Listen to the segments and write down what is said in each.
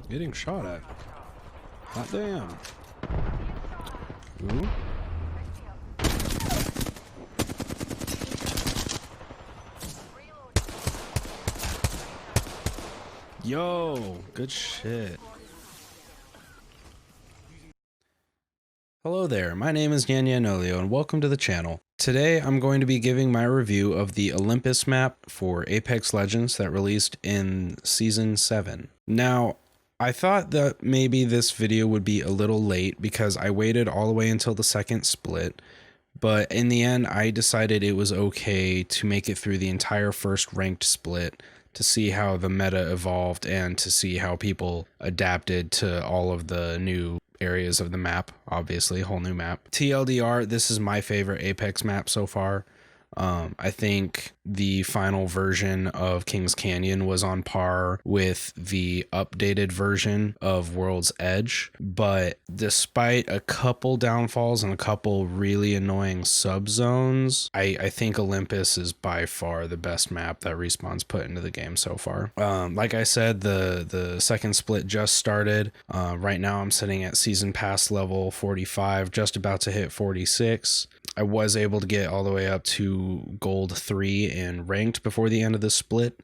Getting shot at. Hot damn. Ooh. Yo, good shit. Hello there, my name is Nolio and welcome to the channel. Today I'm going to be giving my review of the Olympus map for Apex Legends that released in Season 7. Now, I thought that maybe this video would be a little late because I waited all the way until the second split, but in the end I decided it was okay to make it through the entire first ranked split to see how the meta evolved and to see how people adapted to all of the new areas of the map. Obviously, whole new map. TLDR, this is my favorite Apex map so far. I think the final version of King's Canyon was on par with the updated version of World's Edge, but despite a couple downfalls and a couple really annoying subzones, I think Olympus is by far the best map that Respawn's put into the game so far. Like I said, the second split just started. Right now I'm sitting at Season Pass level 45, just about to hit 46. I was able to get all the way up to gold 3 in ranked before the end of the split.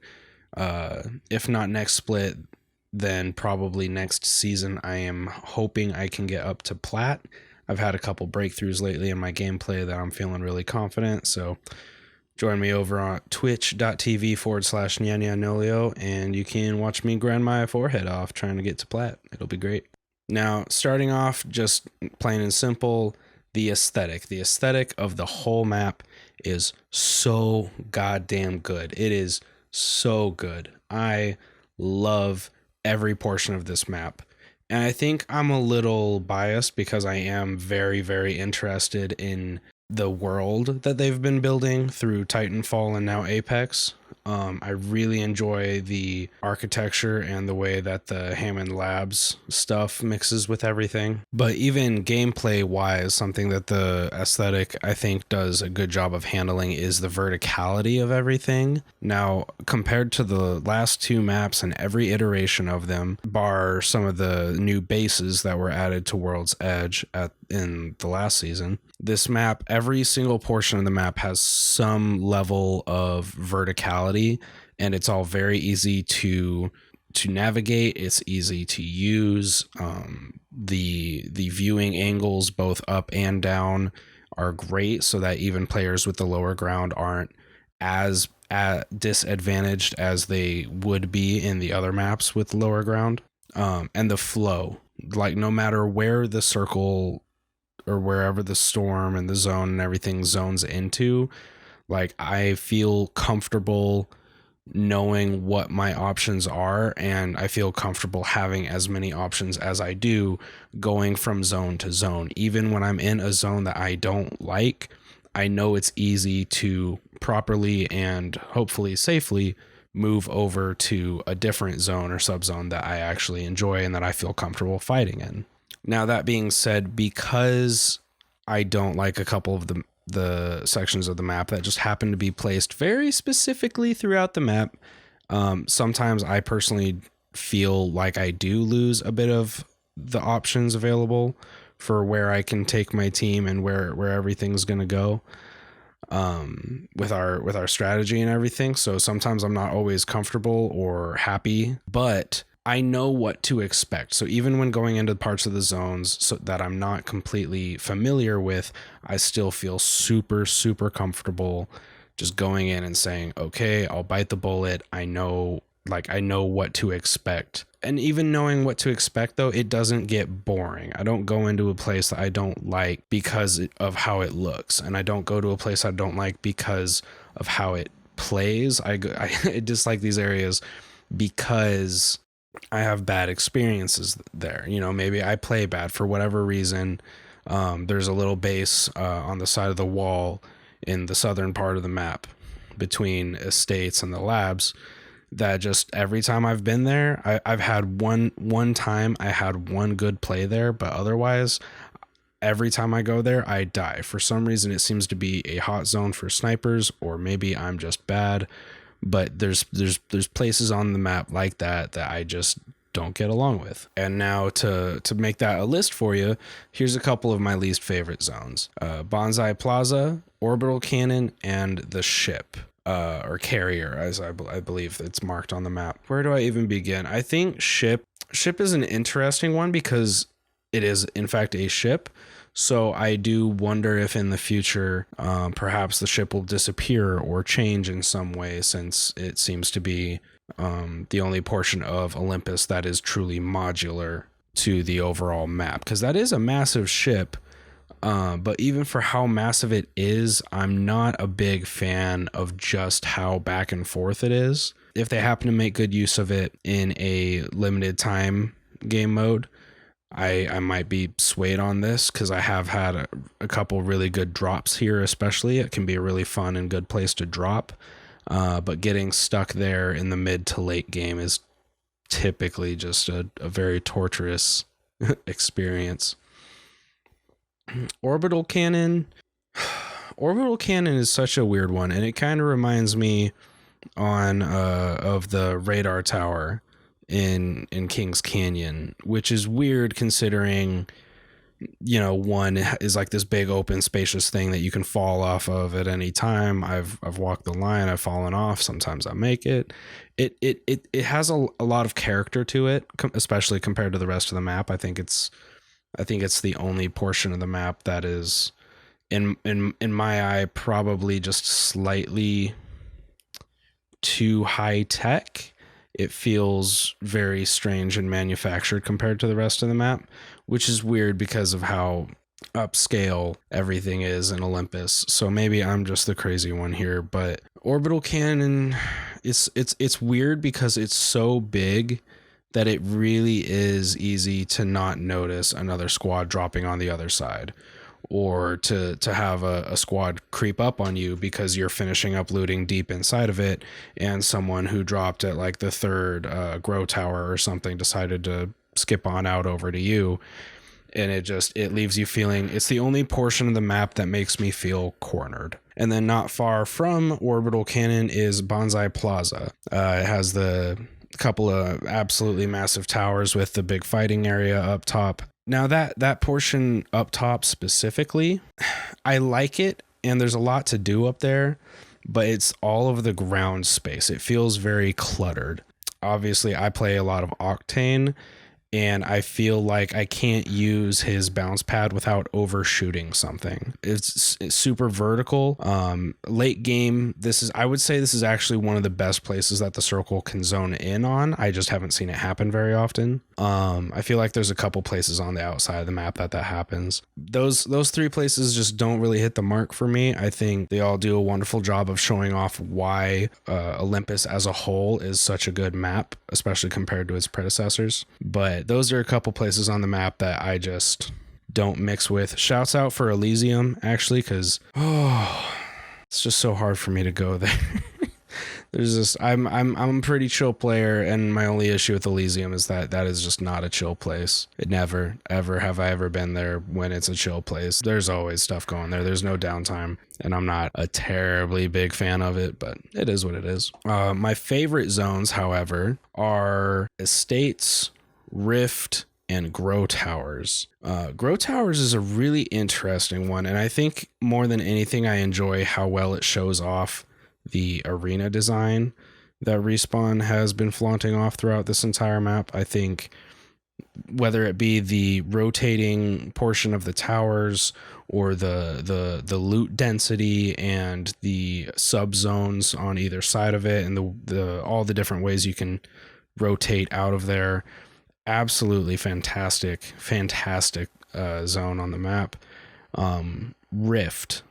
If not next split, then probably next season. I am hoping I can get up to plat. I've had a couple breakthroughs lately in my gameplay that I'm feeling really confident. So join me over on twitch.tv/Nolio and you can watch me grind my forehead off trying to get to plat. It'll be great. Now, starting off, just plain and simple, the aesthetic of the whole map is so goddamn good. It is so good. I love every portion of this map. And I think I'm a little biased because I am very, very interested in the world that they've been building through Titanfall and now Apex. I really enjoy the architecture and the way that the Hammond Labs stuff mixes with everything. But even gameplay wise, something that the aesthetic I think does a good job of handling is the verticality of everything. Now, compared to the last two maps and every iteration of them, bar some of the new bases that were added to World's Edge in the last season, this map, every single portion of the map has some level of verticality, and it's all very easy to navigate. It's easy to use. The viewing angles, both up and down, are great, so that even players with the lower ground aren't as disadvantaged as they would be in the other maps with lower ground. And the flow, like no matter where the circle or wherever the storm and the zone and everything zones into, like I feel comfortable knowing what my options are, and I feel comfortable having as many options as I do going from zone to zone. Even when I'm in a zone that I don't like, I know it's easy to properly and hopefully safely move over to a different zone or subzone that I actually enjoy and that I feel comfortable fighting in. Now, that being said, because I don't like a couple of the sections of the map that just happen to be placed very specifically throughout the map, sometimes I personally feel like I do lose a bit of the options available for where I can take my team and where everything's going to go with our strategy and everything. So sometimes I'm not always comfortable or happy, but I know what to expect. So even when going into parts of the zones so that I'm not completely familiar with, I still feel super, super comfortable just going in and saying, okay, I'll bite the bullet. I know what to expect. And even knowing what to expect, though, it doesn't get boring. I don't go into a place that I don't like because of how it looks. And I don't go to a place I don't like because of how it plays. I dislike these areas because I have bad experiences there. You know, maybe I play bad for whatever reason. There's a little base on the side of the wall in the southern part of the map between estates and the labs that just every time I've been there, I've had one time I had one good play there, but otherwise every time I go there, I die. For some reason, it seems to be a hot zone for snipers, or maybe I'm just bad. But there's places on the map like that I just don't get along with. And now to make that a list for you, here's a couple of my least favorite zones. Bonsai Plaza, Orbital Cannon, and the ship. Or carrier, as I believe it's marked on the map. Where do I even begin? I think ship is an interesting one because it is in fact a ship. So I do wonder if in the future, perhaps the ship will disappear or change in some way, since it seems to be the only portion of Olympus that is truly modular to the overall map. Because that is a massive ship. But even for how massive it is, I'm not a big fan of just how back and forth it is. If they happen to make good use of it in a limited time game mode, I might be swayed on this, because I have had a couple really good drops here especially. It can be a really fun and good place to drop. But getting stuck there in the mid to late game is typically just a very torturous experience. Orbital Cannon is such a weird one, and it kind of reminds me of the radar tower in Kings Canyon, which is weird considering, you know, one is like this big open spacious thing that you can fall off of at any time. I've walked the line, I've fallen off, sometimes I make it. It has a lot of character to it, especially compared to the rest of the map. I think it's the only portion of the map that is, in my eye, probably just slightly too high tech. It feels very strange and manufactured compared to the rest of the map, which is weird because of how upscale everything is in Olympus. So maybe I'm just the crazy one here, but Orbital Cannon, it's weird because it's so big that it really is easy to not notice another squad dropping on the other side, or to have a squad creep up on you because you're finishing up looting deep inside of it, and someone who dropped at like the third grow tower or something decided to skip on out over to you. And it leaves you feeling, it's the only portion of the map that makes me feel cornered. And then not far from Orbital Cannon is Bonsai Plaza. It has the couple of absolutely massive towers with the big fighting area up top. Now that portion up top specifically, I like it, and there's a lot to do up there, but it's all of the ground space. It feels very cluttered. Obviously, I play a lot of Octane, and I feel like I can't use his bounce pad without overshooting something. It's super vertical. Late game, I would say this is actually one of the best places that the circle can zone in on. I just haven't seen it happen very often. I feel like there's a couple places on the outside of the map that happens. Those three places just don't really hit the mark for me. I think they all do a wonderful job of showing off why Olympus as a whole is such a good map, especially compared to its predecessors. But those are a couple places on the map that I just don't mix with. Shouts out for Elysium, actually, because it's just so hard for me to go there. There's this, I'm a pretty chill player, and my only issue with Elysium is that is just not a chill place. It never, ever have I ever been there when it's a chill place. There's always stuff going there. There's no downtime, and I'm not a terribly big fan of it, but it is what it is. My favorite zones, however, are Estates, Rift, and Grow Towers. Grow Towers is a really interesting one, and I think more than anything, I enjoy how well it shows off the arena design that Respawn has been flaunting off throughout this entire map. I think whether it be the rotating portion of the towers or the loot density and the subzones on either side of it, and all the different ways you can rotate out of there, absolutely fantastic zone on the map. Rift.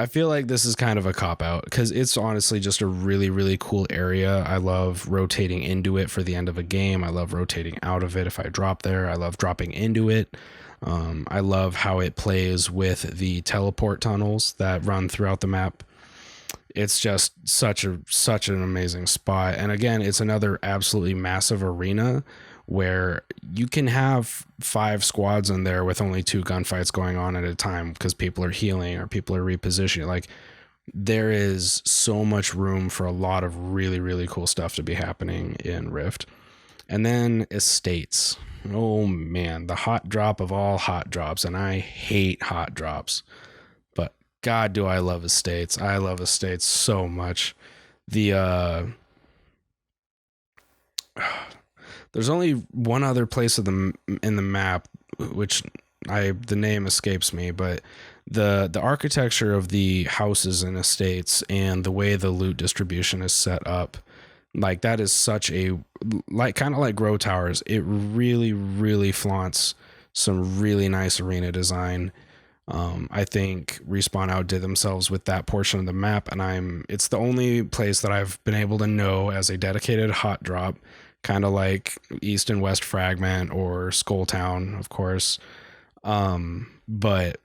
I feel like this is kind of a cop-out because it's honestly just a really, really cool area. I love rotating into it for the end of a game. I love rotating out of it if I drop there. I love dropping into it. I love how it plays with the teleport tunnels that run throughout the map. It's just such an amazing spot. And again, it's another absolutely massive arena where you can have 5 squads in there with only 2 gunfights going on at a time because people are healing or people are repositioning. Like, there is so much room for a lot of really, really cool stuff to be happening in Rift. And then estates. Oh man, the hot drop of all hot drops, and I hate hot drops. But God, do I love estates. I love estates so much. The there's only one other place in the map, which the name escapes me, but the architecture of the houses and estates and the way the loot distribution is set up, like that is such a, like, kind of like Grow Towers. It really, really flaunts some really nice arena design. I think Respawn outdid themselves with that portion of the map, and it's the only place that I've been able to know as a dedicated hot drop, kind of like East and West Fragment or Skull Town, of course. But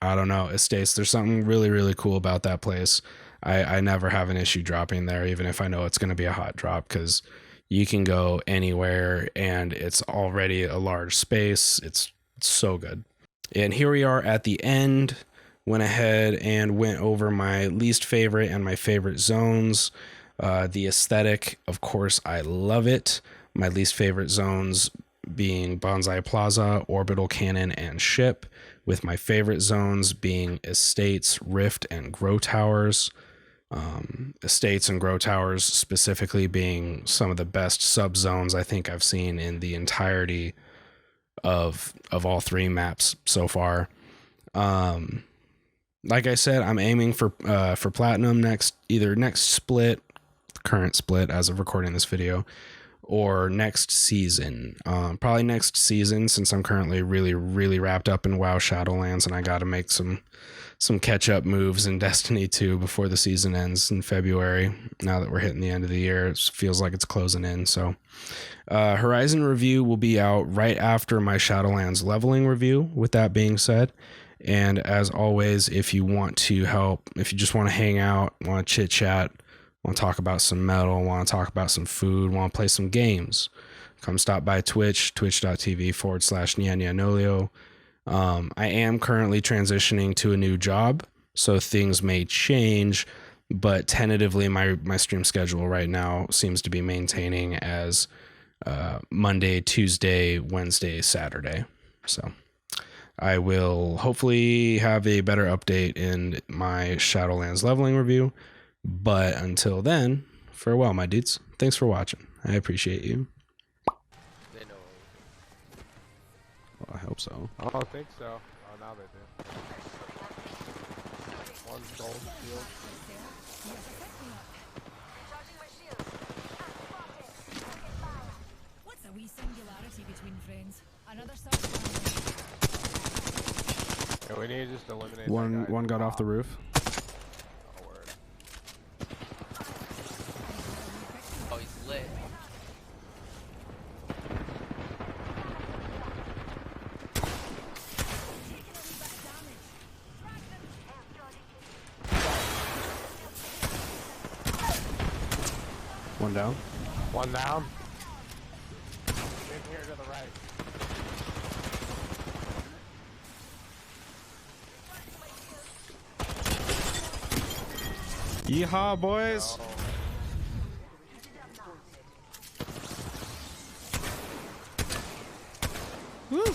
I don't know, estates, there's something really, really cool about that place. I never have an issue dropping there, even if I know it's going to be a hot drop, because you can go anywhere and it's already a large space. It's so good. And here we are at the end. Went ahead and went over my least favorite and my favorite zones. The aesthetic, of course, I love it. My least favorite zones being Bonsai Plaza, Orbital Cannon, and Ship, with my favorite zones being Estates, Rift, and Grow Towers. Estates and Grow Towers specifically being some of the best sub-zones I think I've seen in the entirety of all three maps so far. Like I said, I'm aiming for platinum either next split, current split as of recording this video, or next season. Probably next season, since I'm currently really, really wrapped up in WoW Shadowlands, and I got to make some catch-up moves in Destiny 2 before the season ends in February. Now that we're hitting the end of the year, it feels like it's closing in. So Horizon review will be out right after my Shadowlands leveling review, with that being said. And as always, if you want to help, if you just want to hang out, want to chit-chat, want to talk about some metal, want to talk about some food, want to play some games, come stop by Twitch, twitch.tv/NyanyaNolio. I am currently transitioning to a new job, so things may change, but tentatively my stream schedule right now seems to be maintaining as Monday, Tuesday, Wednesday, Saturday. So I will hopefully have a better update in my Shadowlands leveling review. But until then, farewell, my dudes. Thanks for watching. I appreciate you. They know. Well, I hope so. I don't think so. Oh, now they do. One gold shield. What's a wee singularity between friends? Another Yeah, we need to just eliminate one got off the roof. Oh, word. Oh, he's lit. One down. One down. In here to the right. Yeehaw, boys! Oh. Woo!